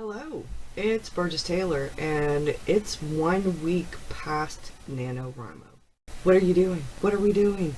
Hello, it's Burgess Taylor, and it's 1 week past NaNoWriMo. What are you doing? What are we doing?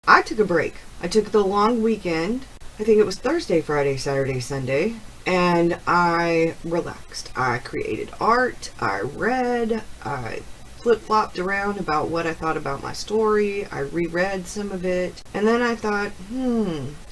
I took a break. I took the long weekend. I think it was Thursday, Friday, Saturday, Sunday, and I relaxed. I created art, I read, I flip-flopped around about what I thought about my story, I reread some of it, and then I thought,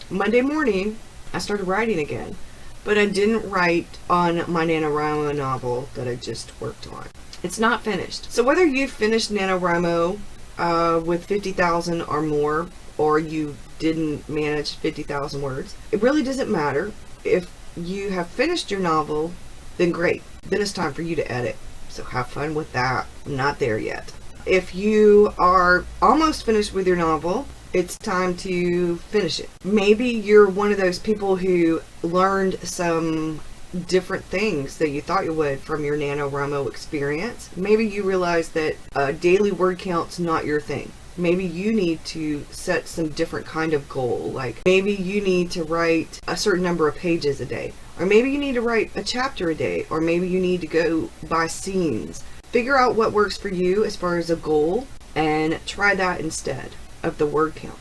Monday morning, I started writing again. But I didn't write on my NaNoWriMo novel that I just worked on. It's not finished. So whether you finished NaNoWriMo with 50,000 or more, or you didn't manage 50,000 words, it really doesn't matter. If you have finished your novel, then great. Then it's time for you to edit. So have fun with that. I'm not there yet. If you are almost finished with your novel, it's time to finish it. Maybe you're one of those people who learned some different things that you thought you would from your NaNoWriMo experience. Maybe you realize that daily word count's not your thing. Maybe you need to set some different kind of goal. Like maybe you need to write a certain number of pages a day. Or maybe you need to write a chapter a day. Or maybe you need to go by scenes. Figure out what works for you as far as a goal and try that instead of the word count.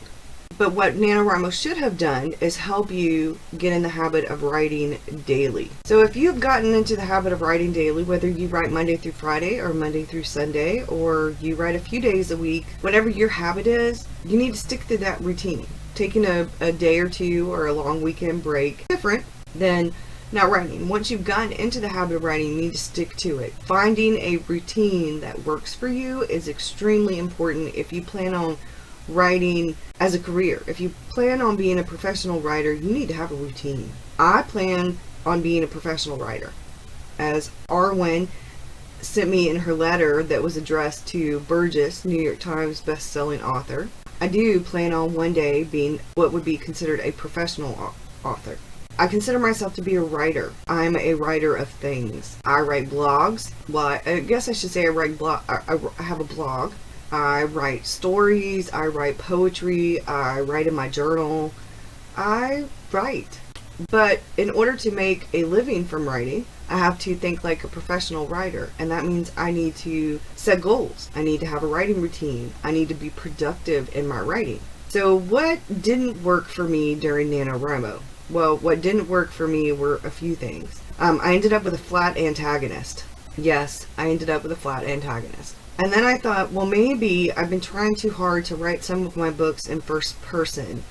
But what NaNoWriMo should have done is help you get in the habit of writing daily. So if you've gotten into the habit of writing daily, whether you write Monday through Friday or Monday through Sunday, or you write a few days a week, whatever your habit is, you need to stick to that routine. Taking a day or two or a long weekend break, different than not writing. Once you've gotten into the habit of writing, you need to stick to it. Finding a routine that works for you is extremely important if you plan on writing as a career. If you plan on being a professional writer, you need to have a routine. I plan on being a professional writer. As Arwen sent me in her letter that was addressed to Burgess, New York Times best-selling author, I do plan on one day being what would be considered a professional author. I consider myself to be a writer. I'm a writer of things. I write blogs. Well, I guess I should say I have a blog. I write stories, I write poetry, I write in my journal. I write. But in order to make a living from writing, I have to think like a professional writer. And that means I need to set goals. I need to have a writing routine. I need to be productive in my writing. So what didn't work for me during NaNoWriMo? Well, what didn't work for me were a few things. I ended up with a flat antagonist. Yes, I ended up with a flat antagonist. And then I thought, well, maybe I've been trying too hard to write some of my books in first person.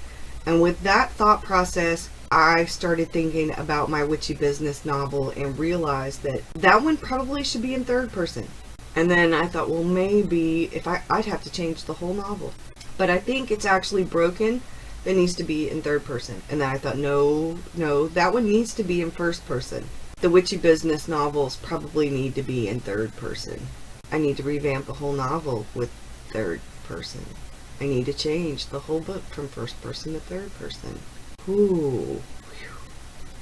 And with that thought process, I started thinking about my witchy business novel and realized that that one probably should be in third person. And then I thought, well, maybe I'd have to change the whole novel. But I think it's actually broken. That needs to be in third person. And then I thought, no, that one needs to be in first person. The witchy business novels probably need to be in third person. I need to revamp the whole novel with third person. I need to change the whole book from first person to third person. Ooh,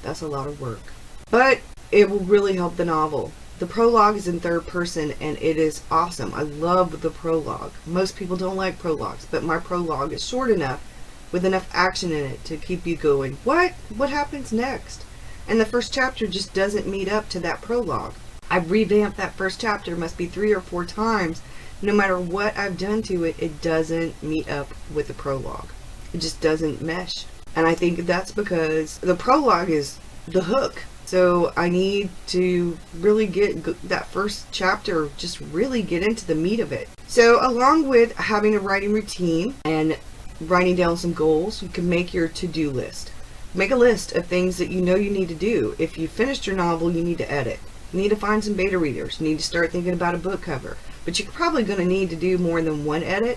that's a lot of work. But it will really help the novel. The prologue is in third person and it is awesome. I love the prologue. Most people don't like prologues, but my prologue is short enough with enough action in it to keep you going, what happens next? And the first chapter just doesn't meet up to that prologue. I've revamped that first chapter, must be 3 or 4 times. No matter what I've done to it, it doesn't meet up with the prologue. It just doesn't mesh. And I think that's because the prologue is the hook. So I need to really get that first chapter, just really get into the meat of it. So along with having a writing routine and writing down some goals, you can make your to-do list. Make a list of things that you know you need to do. If you finished your novel, you need to edit. You need to find some beta readers. You need to start thinking about a book cover. But you're probably going to need to do more than one edit.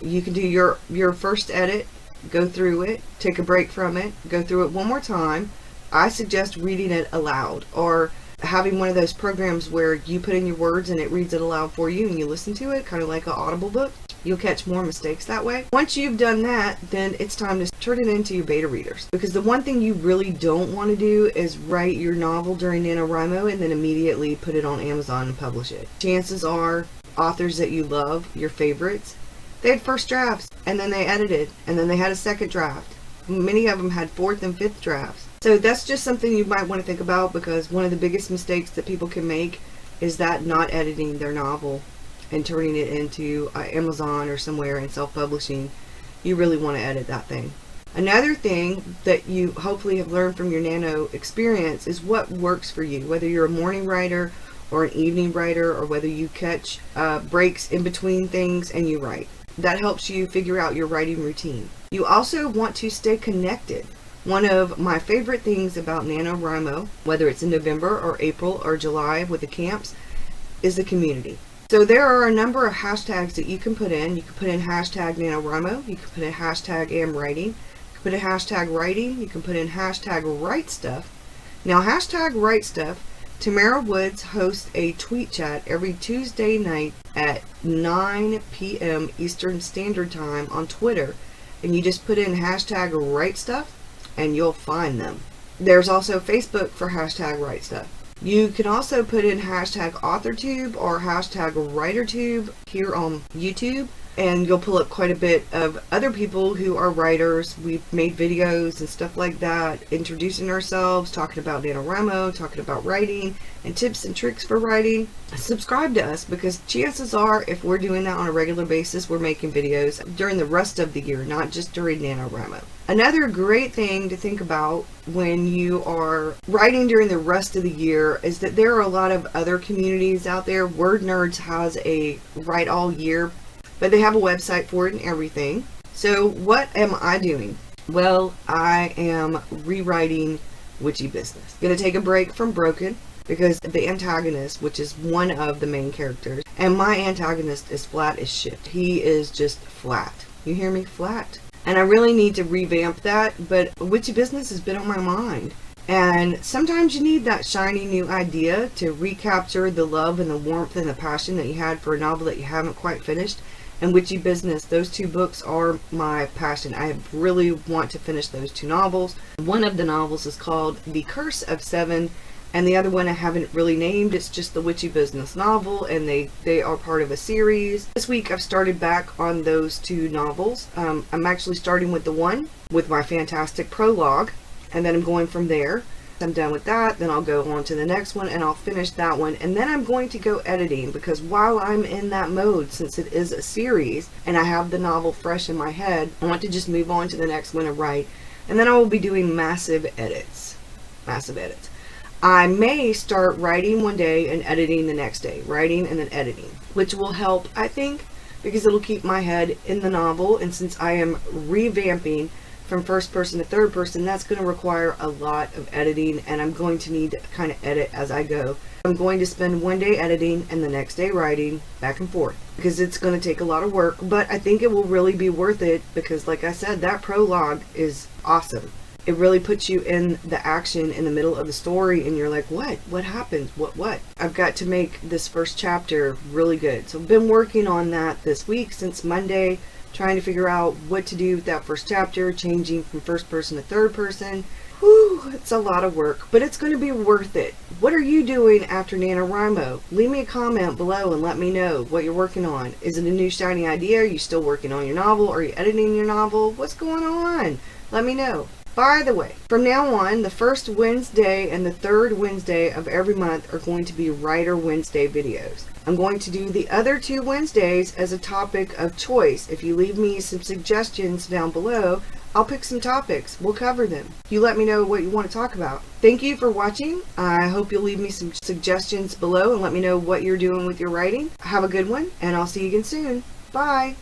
You can do your first edit, go through it, take a break from it, go through it one more time. I suggest reading it aloud or having one of those programs where you put in your words and it reads it aloud for you and you listen to it, kind of like an Audible book. You'll catch more mistakes that way. Once you've done that, then it's time to turn it into your beta readers. Because the one thing you really don't want to do is write your novel during NaNoWriMo and then immediately put it on Amazon and publish it. Chances are, authors that you love, your favorites, they had first drafts, and then they edited, and then they had a second draft. Many of them had fourth and fifth drafts. So that's just something you might want to think about, because one of the biggest mistakes that people can make is that not editing their novel and turning it into Amazon or somewhere and self-publishing. You really want to edit that thing. Another thing that you hopefully have learned from your NaNo experience is what works for you, whether you're a morning writer or an evening writer, or whether you catch breaks in between things and you write. That helps you figure out your writing routine. You also want to stay connected. One of my favorite things about NaNoWriMo, whether it's in November or April or July with the camps, is the community. So there are a number of hashtags that you can put in. You can put in hashtag NaNoWriMo, you can put in hashtag amwriting, you can put in hashtag writing, you can put in hashtag write stuff. Now hashtag write stuff, Tamara Woods hosts a tweet chat every Tuesday night at 9 p.m. Eastern Standard Time on Twitter, and you just put in hashtag write stuff and you'll find them. There's also Facebook for hashtag write stuff. You can also put in hashtag AuthorTube or hashtag WriterTube here on YouTube, and you'll pull up quite a bit of other people who are writers. We've made videos and stuff like that, introducing ourselves, talking about NaNoWriMo, talking about writing, and tips and tricks for writing. Subscribe to us, because chances are, if we're doing that on a regular basis, we're making videos during the rest of the year, not just during NaNoWriMo. Another great thing to think about when you are writing during the rest of the year is that there are a lot of other communities out there. Word Nerds has a write all year, but they have a website for it and everything. So what am I doing? Well, I am rewriting Witchy Business. Gonna take a break from Broken, because the antagonist, which is one of the main characters, and my antagonist is flat as shit. He is just flat. You hear me? Flat. And I really need to revamp that, but Witchy Business has been on my mind. And sometimes you need that shiny new idea to recapture the love and the warmth and the passion that you had for a novel that you haven't quite finished. And Witchy Business, those two books are my passion. I really want to finish those two novels. One of the novels is called The Curse of Seven, and the other one I haven't really named. It's just the Witchy Business novel, and they are part of a series. This week I've started back on those two novels. I'm actually starting with the one with my fantastic prologue, and then I'm going from there. I'm done with that, then I'll go on to the next one and I'll finish that one, and then I'm going to go editing, because while I'm in that mode, since it is a series and I have the novel fresh in my head, I want to just move on to the next one and write, and then I will be doing massive edits. I may start writing one day and editing the next day, writing and then editing, which will help, I think, because it'll keep my head in the novel. And since I am revamping from first person to third person, that's going to require a lot of editing, and I'm going to need to kind of edit as I go. I'm going to spend one day editing and the next day writing, back and forth, because it's going to take a lot of work, but I think it will really be worth it, because like I said, that prologue is awesome. It really puts you in the action in the middle of the story, and you're like, what happened? What? I've got to make this first chapter really good. So I've been working on that this week since Monday, trying to figure out what to do with that first chapter, changing from first person to third person. Whew, it's a lot of work, but it's going to be worth it. What are you doing after NaNoWriMo? Leave me a comment below and let me know what you're working on. Is it a new shiny idea? Are you still working on your novel? Are you editing your novel? What's going on? Let me know. By the way, from now on, the first Wednesday and the third Wednesday of every month are going to be Writer Wednesday videos. I'm going to do the other two Wednesdays as a topic of choice. If you leave me some suggestions down below, I'll pick some topics. We'll cover them. You let me know what you want to talk about. Thank you for watching. I hope you'll leave me some suggestions below and let me know what you're doing with your writing. Have a good one, and I'll see you again soon. Bye.